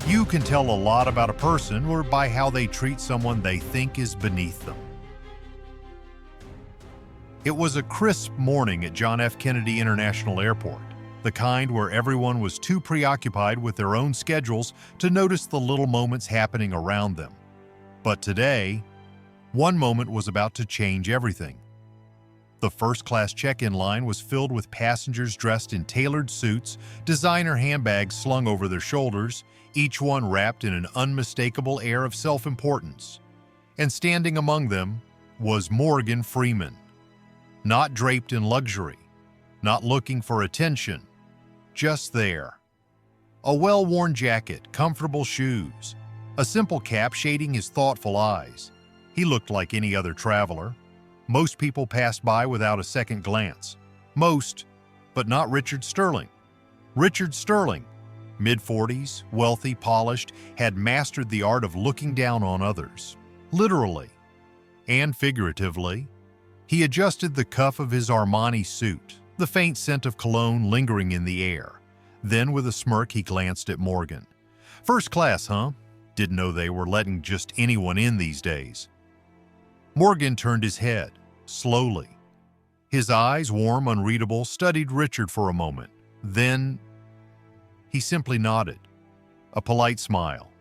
You can tell a lot about a person or by how they treat someone they think is beneath them. It was a crisp morning at John F. Kennedy International Airport, the kind where everyone was too preoccupied with their own schedules to notice the little moments happening around them. But today, one moment was about to change everything. The first-class check-in line was filled with passengers dressed in tailored suits, designer handbags slung over their shoulders, each one wrapped in an unmistakable air of self-importance. And standing among them was Morgan Freeman, not draped in luxury, not looking for attention, just there. A well-worn jacket, comfortable shoes, a simple cap shading his thoughtful eyes. He looked like any other traveler. Most people passed by without a second glance. Most, but not Richard Sterling. Richard Sterling, mid-40s, wealthy, polished, had mastered the art of looking down on others, literally and figuratively. He adjusted the cuff of his Armani suit, the faint scent of cologne lingering in the air. Then, with a smirk, he glanced at Morgan. "First class, huh? Didn't know they were letting just anyone in these days." Morgan turned his head, slowly. His eyes, warm, unreadable, studied Richard for a moment. Then he simply nodded, a polite smile,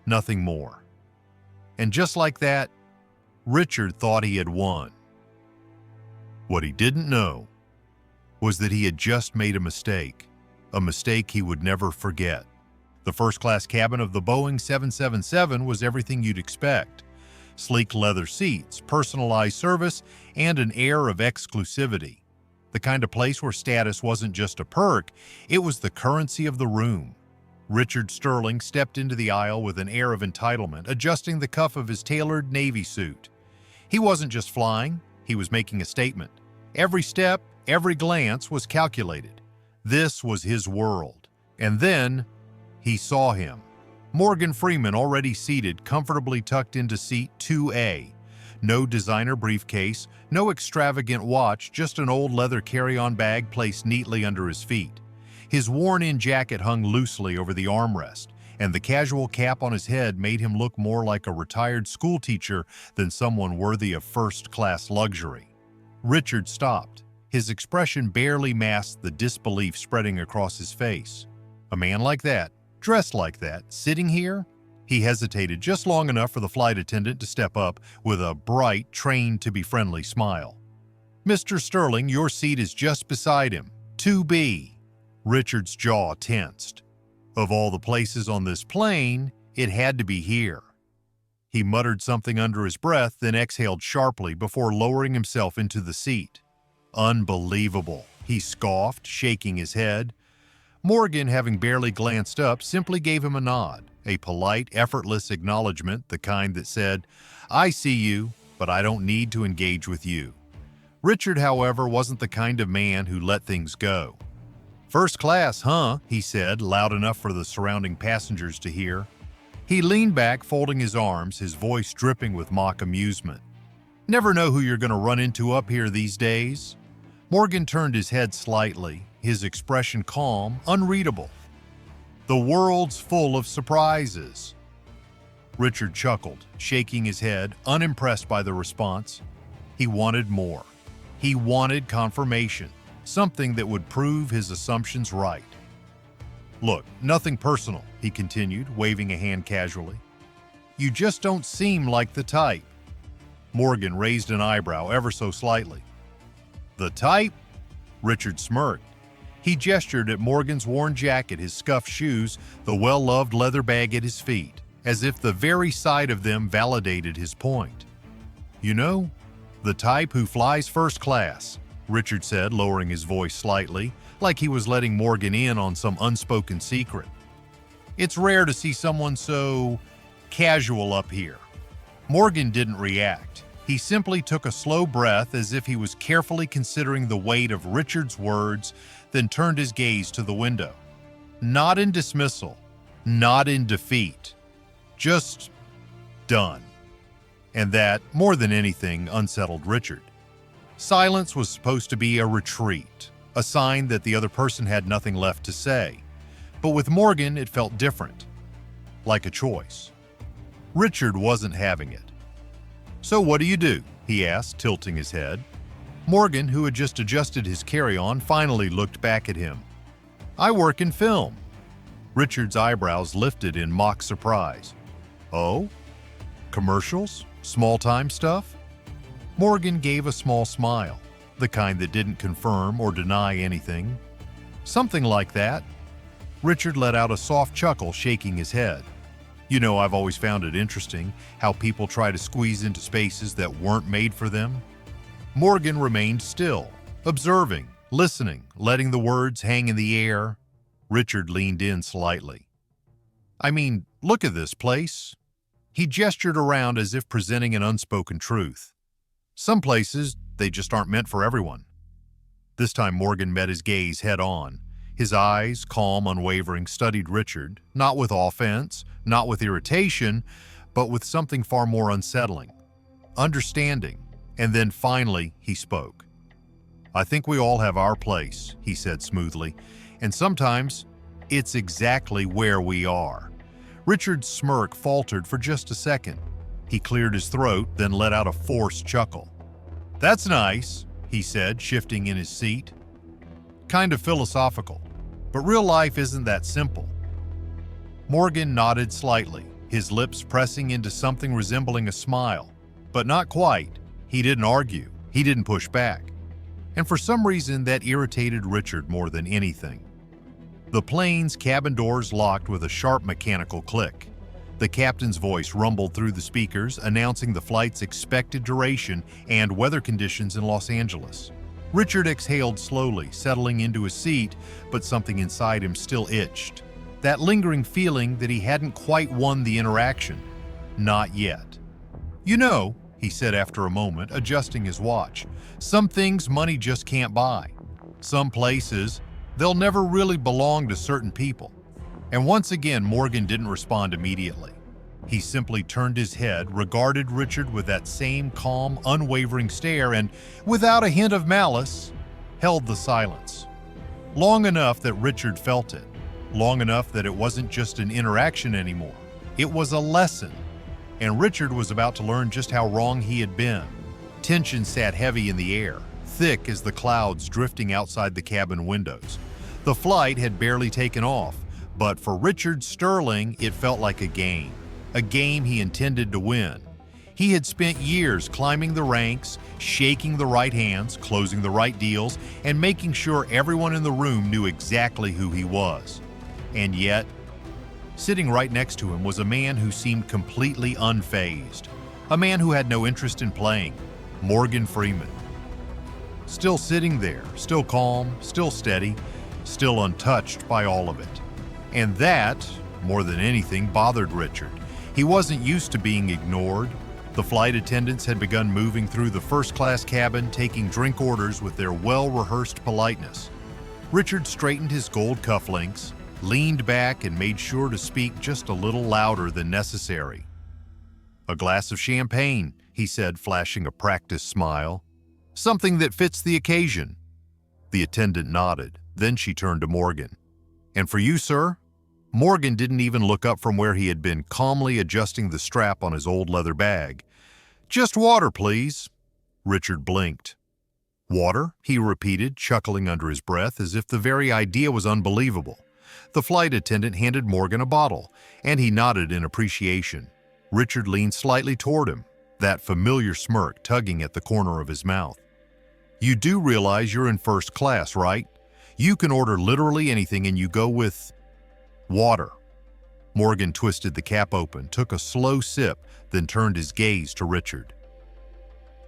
nothing more. And just like that, Richard thought he had won. What he didn't know was that he had just made a mistake he would never forget. The first-class cabin of the Boeing 777 was everything you'd expect. Sleek leather seats, personalized service, and an air of exclusivity. The kind of place where status wasn't just a perk, it was the currency of the room. Richard Sterling stepped into the aisle with an air of entitlement, adjusting the cuff of his tailored Navy suit. He wasn't just flying, he was making a statement. Every step, every glance was calculated. This was his world. And then he saw him. Morgan Freeman, already seated, comfortably tucked into seat 2A. No designer briefcase, no extravagant watch, just an old leather carry-on bag placed neatly under his feet. His worn-in jacket hung loosely over the armrest, and the casual cap on his head made him look more like a retired schoolteacher than someone worthy of first-class luxury. Richard stopped. His expression barely masked the disbelief spreading across his face. A man like that, dressed like that, sitting here? He hesitated just long enough for the flight attendant to step up with a bright, trained-to-be-friendly smile. "Mr. Sterling, your seat is just beside him. 2B. Richard's jaw tensed. Of all the places on this plane, it had to be here. He muttered something under his breath, then exhaled sharply before lowering himself into the seat. "Unbelievable," he scoffed, shaking his head. Morgan, having barely glanced up, simply gave him a nod, a polite, effortless acknowledgement, the kind that said, "I see you, but I don't need to engage with you." Richard, however, wasn't the kind of man who let things go. "First class, huh?" he said, loud enough for the surrounding passengers to hear. He leaned back, folding his arms, his voice dripping with mock amusement. "Never know who you're going to run into up here these days." Morgan turned his head slightly, his expression calm, unreadable. "The world's full of surprises." Richard chuckled, shaking his head, unimpressed by the response. He wanted more. He wanted confirmation, something that would prove his assumptions right. "Look, nothing personal," he continued, waving a hand casually. "You just don't seem like the type." Morgan raised an eyebrow ever so slightly. "The type?" Richard smirked. He gestured at Morgan's worn jacket, his scuffed shoes, the well-loved leather bag at his feet, as if the very sight of them validated his point. "You know, the type who flies first class," Richard said, lowering his voice slightly, like he was letting Morgan in on some unspoken secret. "It's rare to see someone so casual up here." Morgan didn't react. He simply took a slow breath as if he was carefully considering the weight of Richard's words, then turned his gaze to the window. Not in dismissal, not in defeat, just done. And that, more than anything, unsettled Richard. Silence was supposed to be a retreat, a sign that the other person had nothing left to say. But with Morgan, it felt different. like a choice. Richard wasn't having it. "So what do you do?" he asked, tilting his head. Morgan, who had just adjusted his carry-on, finally looked back at him. "I work in film." Richard's eyebrows lifted in mock surprise. "Oh? Commercials? Small-time stuff?" Morgan gave a small smile, the kind that didn't confirm or deny anything. "Something like that." Richard let out a soft chuckle, shaking his head. "You know, I've always found it interesting how people try to squeeze into spaces that weren't made for them." Morgan remained still, observing, listening, letting the words hang in the air. Richard leaned in slightly. "I mean, look at this place." He gestured around as if presenting an unspoken truth. "Some places, they just aren't meant for everyone." This time Morgan met his gaze head-on. His eyes, calm, unwavering, studied Richard, not with offense, not with irritation, but with something far more unsettling. Understanding. And then finally, he spoke. "I think we all have our place," he said smoothly, "and sometimes it's exactly where we are." Richard's smirk faltered for just a second. He cleared his throat, then let out a forced chuckle. "That's nice," he said, shifting in his seat. "Kind of philosophical, but real life isn't that simple." Morgan nodded slightly, his lips pressing into something resembling a smile, but not quite. He didn't argue, he didn't push back. And for some reason that irritated Richard more than anything. The plane's cabin doors locked with a sharp mechanical click. The captain's voice rumbled through the speakers, announcing the flight's expected duration and weather conditions in Los Angeles. Richard exhaled slowly, settling into his seat, but something inside him still itched. That lingering feeling that he hadn't quite won the interaction. Not yet. "You know," he said after a moment, adjusting his watch, "some things money just can't buy. Some places, they'll never really belong to certain people." And once again, Morgan didn't respond immediately. He simply turned his head, regarded Richard with that same calm, unwavering stare, and, without a hint of malice, held the silence. Long enough that Richard felt it. Long enough that it wasn't just an interaction anymore. It was a lesson. And Richard was about to learn just how wrong he had been. Tension sat heavy in the air, thick as the clouds drifting outside the cabin windows. The flight had barely taken off, but for Richard Sterling, it felt like a game he intended to win. He had spent years climbing the ranks, shaking the right hands, closing the right deals, and making sure everyone in the room knew exactly who he was. And yet, sitting right next to him was a man who seemed completely unfazed, a man who had no interest in playing, Morgan Freeman. Still sitting there, still calm, still steady, still untouched by all of it. And that, more than anything, bothered Richard. He wasn't used to being ignored. The flight attendants had begun moving through the first-class cabin, taking drink orders with their well-rehearsed politeness. Richard straightened his gold cufflinks, leaned back, and made sure to speak just a little louder than necessary. "A glass of champagne," he said, flashing a practiced smile. "Something that fits the occasion." The attendant nodded. Then she turned to Morgan. "And for you, sir?" Morgan didn't even look up from where he had been, calmly adjusting the strap on his old leather bag. "Just water, please." Richard blinked. "Water?" he repeated, chuckling under his breath as if the very idea was unbelievable. The flight attendant handed Morgan a bottle, and he nodded in appreciation. Richard leaned slightly toward him, that familiar smirk tugging at the corner of his mouth. "You do realize you're in first class, right? You can order literally anything and you go with water." Morgan twisted the cap open, took a slow sip, then turned his gaze to Richard.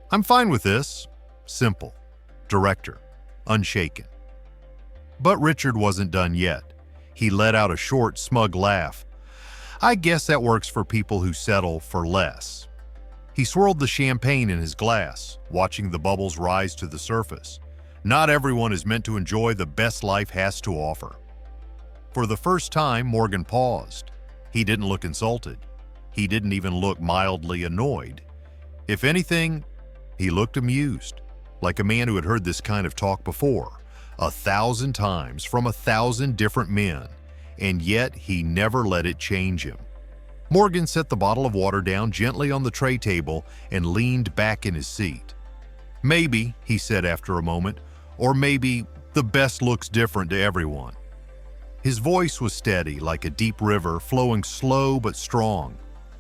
"I'm fine with this." Simple. Director. Unshaken. But Richard wasn't done yet. He let out a short, smug laugh. "I guess that works for people who settle for less." He swirled the champagne in his glass, watching the bubbles rise to the surface. Not everyone is meant to enjoy the best life has to offer. For the first time, Morgan paused. He didn't look insulted. He didn't even look mildly annoyed. If anything, he looked amused, like a man who had heard this kind of talk before, 1,000 times from 1,000 different men, and yet he never let it change him. Morgan set the bottle of water down gently on the tray table and leaned back in his seat. "Maybe," he said after a moment, "or maybe the best looks different to everyone." His voice was steady, like a deep river, flowing slow but strong.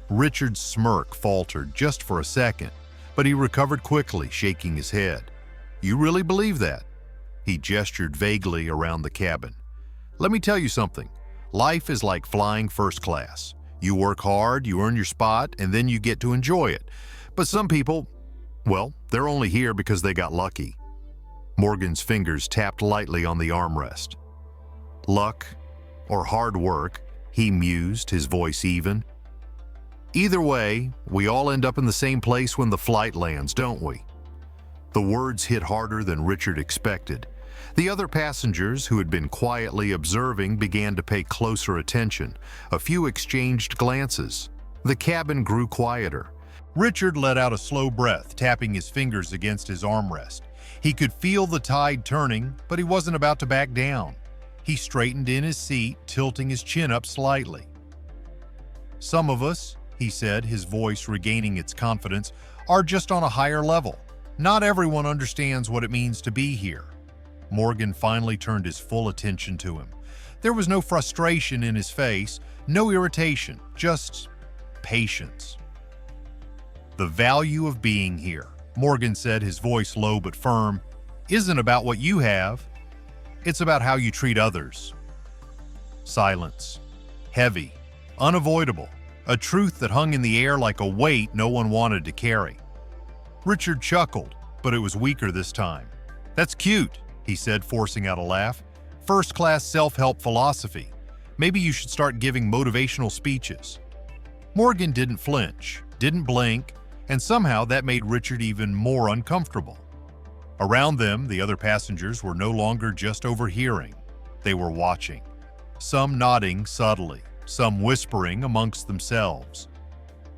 Richard's smirk faltered just for a second, but he recovered quickly, shaking his head. "You really believe that?" He gestured vaguely around the cabin. "Let me tell you something. Life is like flying first class. You work hard, you earn your spot, and then you get to enjoy it. But some people, well, they're only here because they got lucky." Morgan's fingers tapped lightly on the armrest. "Luck or hard work," he mused, his voice even. "Either way, we all end up in the same place when the flight lands, don't we?" The words hit harder than Richard expected. The other passengers, who had been quietly observing, began to pay closer attention. A few exchanged glances. The cabin grew quieter. Richard let out a slow breath, tapping his fingers against his armrest. He could feel the tide turning, but he wasn't about to back down. He straightened in his seat, tilting his chin up slightly. "Some of us," he said, his voice regaining its confidence, "are just on a higher level. Not everyone understands what it means to be here." Morgan finally turned his full attention to him. There was no frustration in his face, no irritation, just patience. "The value of being here," Morgan said, his voice low but firm, "isn't about what you have. It's about how you treat others." Silence. Heavy. Unavoidable. A truth that hung in the air like a weight no one wanted to carry. Richard chuckled, but it was weaker this time. "That's cute," he said, forcing out a laugh. "First-class self-help philosophy. Maybe you should start giving motivational speeches." Morgan didn't flinch, didn't blink, and somehow that made Richard even more uncomfortable. Around them, the other passengers were no longer just overhearing. They were watching. Some nodding subtly, some whispering amongst themselves.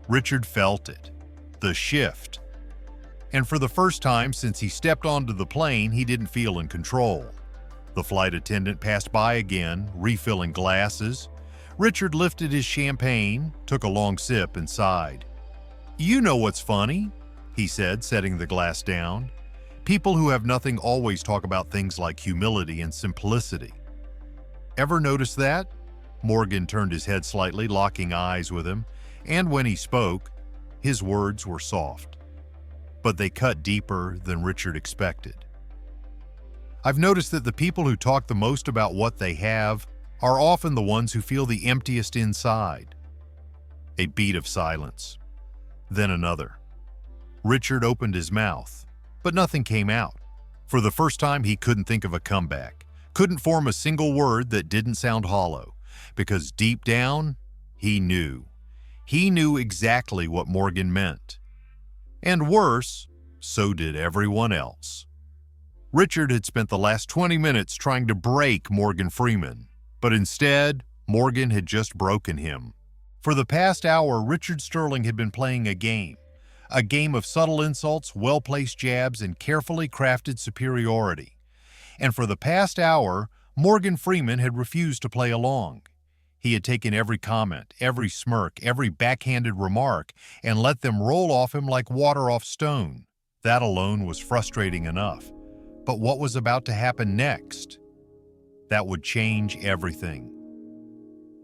Richard felt it. The shift. And for the first time since he stepped onto the plane, he didn't feel in control. The flight attendant passed by again, refilling glasses. Richard lifted his champagne, took a long sip, and sighed. "You know what's funny?" he said, setting the glass down. "People who have nothing always talk about things like humility and simplicity. Ever notice that?" Morgan turned his head slightly, locking eyes with him, and when he spoke, his words were soft. But they cut deeper than Richard expected. "I've noticed that the people who talk the most about what they have are often the ones who feel the emptiest inside." A beat of silence. Then another. Richard opened his mouth, but nothing came out. For the first time, he couldn't think of a comeback, couldn't form a single word that didn't sound hollow, because deep down, he knew. He knew exactly what Morgan meant. And worse, so did everyone else. Richard had spent the last 20 minutes trying to break Morgan Freeman, but instead, Morgan had just broken him. For the past hour, Richard Sterling had been playing a game of subtle insults, well-placed jabs, and carefully crafted superiority. And for the past hour, Morgan Freeman had refused to play along. He had taken every comment, every smirk, every backhanded remark, and let them roll off him like water off stone. That alone was frustrating enough. But what was about to happen next? That would change everything.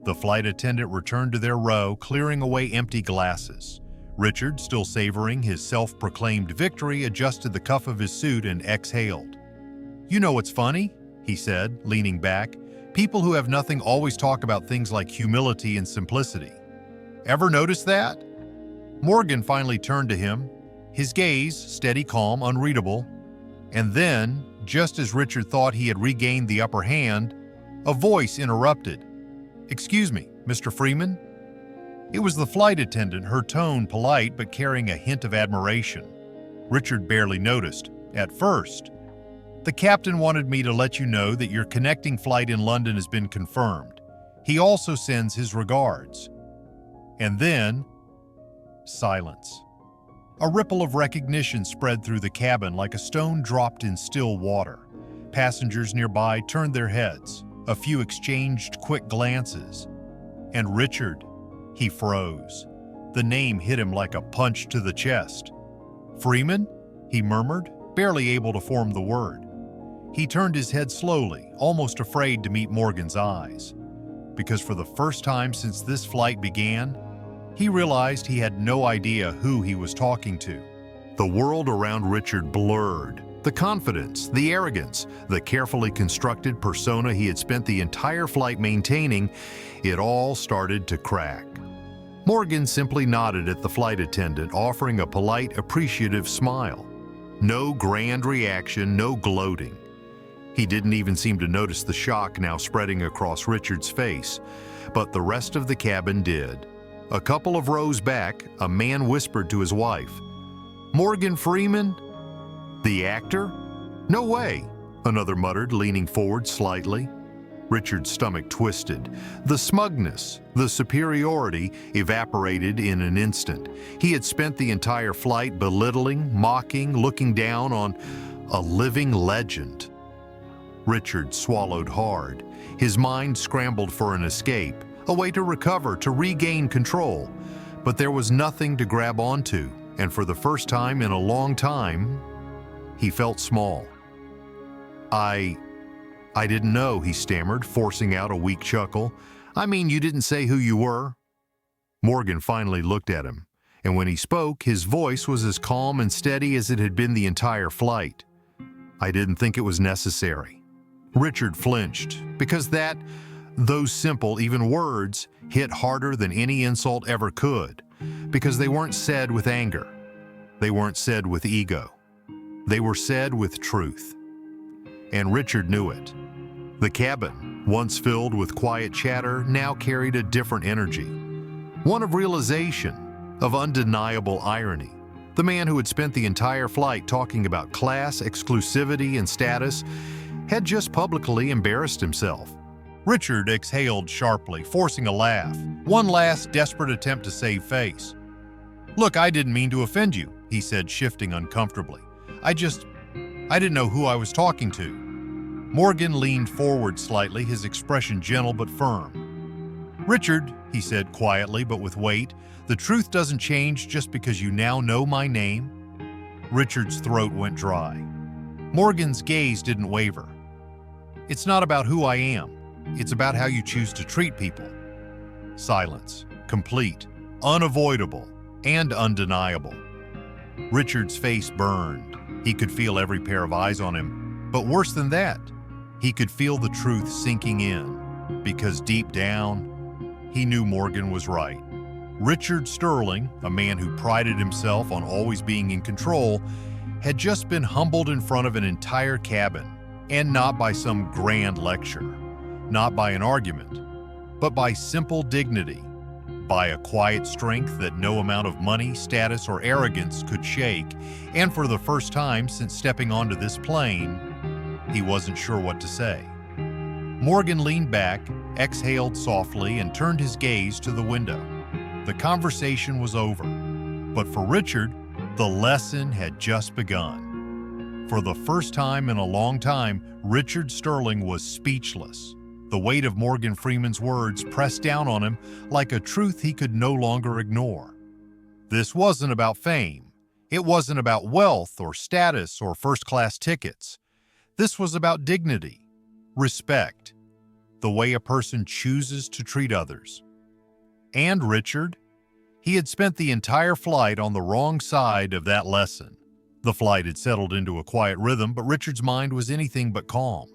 The flight attendant returned to their row, clearing away empty glasses. Richard, still savoring his self-proclaimed victory, adjusted the cuff of his suit and exhaled. "You know what's funny?" he said, leaning back. "People who have nothing always talk about things like humility and simplicity. Ever notice that?" Morgan finally turned to him, his gaze steady, calm, unreadable. And then, just as Richard thought he had regained the upper hand, a voice interrupted. "Excuse me, Mr. Freeman?" It was the flight attendant, her tone polite but carrying a hint of admiration. Richard barely noticed, at first. "The captain wanted me to let you know that your connecting flight in London has been confirmed. He also sends his regards." And then, silence. A ripple of recognition spread through the cabin like a stone dropped in still water. Passengers nearby turned their heads. A few exchanged quick glances. And Richard, He froze. The name hit him like a punch to the chest. "Freeman?" he murmured, barely able to form the word. He turned his head slowly, almost afraid to meet Morgan's eyes. Because for the first time since this flight began, he realized he had no idea who he was talking to. The world around Richard blurred. The confidence, the arrogance, the carefully constructed persona he had spent the entire flight maintaining, it all started to crack. Morgan simply nodded at the flight attendant, offering a polite, appreciative smile. No grand reaction, no gloating. He didn't even seem to notice the shock now spreading across Richard's face, but the rest of the cabin did. A couple of rows back, a man whispered to his wife, "Morgan Freeman? The actor? No way," another muttered, leaning forward slightly. Richard's stomach twisted. The smugness, the superiority evaporated in an instant. He had spent the entire flight belittling, mocking, looking down on a living legend. Richard swallowed hard. His mind scrambled for an escape, a way to recover, to regain control. But there was nothing to grab onto, and for the first time in a long time, he felt small. I didn't know," he stammered, forcing out a weak chuckle. "I mean, you didn't say who you were." Morgan finally looked at him, and when he spoke, his voice was as calm and steady as it had been the entire flight. "I didn't think it was necessary." Richard flinched, because those simple, even words, hit harder than any insult ever could, because they weren't said with anger. They weren't said with ego. They were said with truth. And Richard knew it. The cabin, once filled with quiet chatter, now carried a different energy. One of realization, of undeniable irony. The man who had spent the entire flight talking about class, exclusivity, and status had just publicly embarrassed himself. Richard exhaled sharply, forcing a laugh, one last desperate attempt to save face. "Look, I didn't mean to offend you," he said, shifting uncomfortably. I didn't know who I was talking to." Morgan leaned forward slightly, his expression gentle but firm. "Richard," he said quietly but with weight, "the truth doesn't change just because you now know my name." Richard's throat went dry. Morgan's gaze didn't waver. "It's not about who I am. It's about how you choose to treat people." Silence, complete, unavoidable, and undeniable. Richard's face burned. He could feel every pair of eyes on him, but worse than that, he could feel the truth sinking in, because deep down, he knew Morgan was right. Richard Sterling, a man who prided himself on always being in control, had just been humbled in front of an entire cabin, and not by some grand lecture, not by an argument, but by simple dignity, by a quiet strength that no amount of money, status, or arrogance could shake, and for the first time since stepping onto this plane, he wasn't sure what to say. Morgan leaned back, exhaled softly, and turned his gaze to the window. The conversation was over, but for Richard, the lesson had just begun. For the first time in a long time, Richard Sterling was speechless. The weight of Morgan Freeman's words pressed down on him like a truth he could no longer ignore. This wasn't about fame. It wasn't about wealth or status or first-class tickets. This was about dignity, respect, the way a person chooses to treat others. And Richard, he had spent the entire flight on the wrong side of that lesson. The flight had settled into a quiet rhythm, but Richard's mind was anything but calm.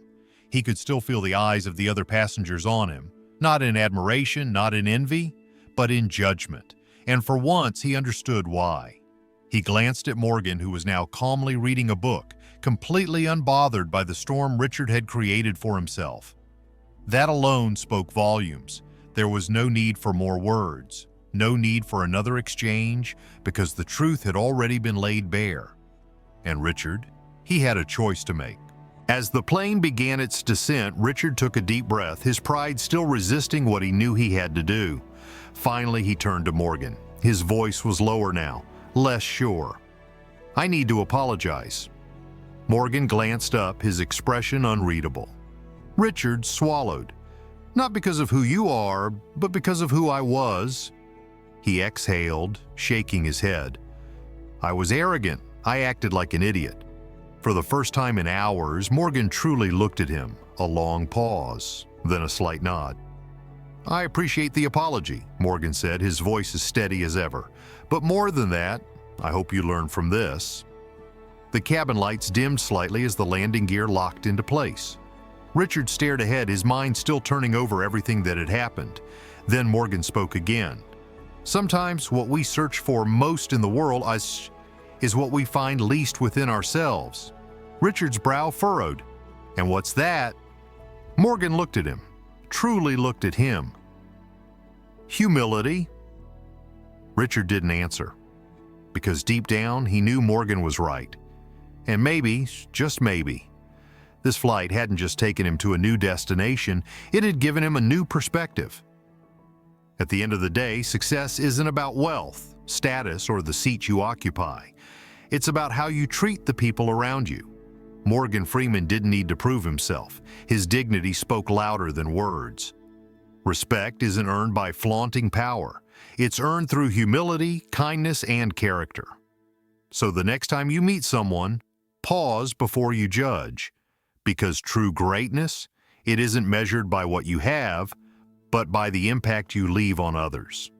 He could still feel the eyes of the other passengers on him, not in admiration, not in envy, but in judgment. And for once, he understood why. He glanced at Morgan, who was now calmly reading a book, completely unbothered by the storm Richard had created for himself. That alone spoke volumes. There was no need for more words, no need for another exchange, because the truth had already been laid bare. And Richard, he had a choice to make. As the plane began its descent, Richard took a deep breath, his pride still resisting what he knew he had to do. Finally, he turned to Morgan. His voice was lower now, less sure. "I need to apologize." Morgan glanced up, his expression unreadable. Richard swallowed. "Not because of who you are, but because of who I was." He exhaled, shaking his head. I was arrogant. I acted like an idiot. For the first time in hours, Morgan truly looked at him. A long pause, then a slight nod. I appreciate the apology, Morgan said, his voice as steady as ever. But more than that, I hope you learn from this. The cabin lights dimmed slightly as the landing gear locked into place. Richard stared ahead, his mind still turning over everything that had happened. Then Morgan spoke again. Sometimes what we search for most in the world is what we find least within ourselves. Richard's brow furrowed. And what's that? Morgan looked at him, truly looked at him. Humility. Richard didn't answer, because deep down he knew Morgan was right. And maybe, just maybe, this flight hadn't just taken him to a new destination, it had given him a new perspective. At the end of the day, success isn't about wealth, status, or the seat you occupy. It's about how you treat the people around you. Morgan Freeman didn't need to prove himself. His dignity spoke louder than words. Respect isn't earned by flaunting power. It's earned through humility, kindness, and character. So the next time you meet someone, pause before you judge. Because true greatness, it isn't measured by what you have, but by the impact you leave on others.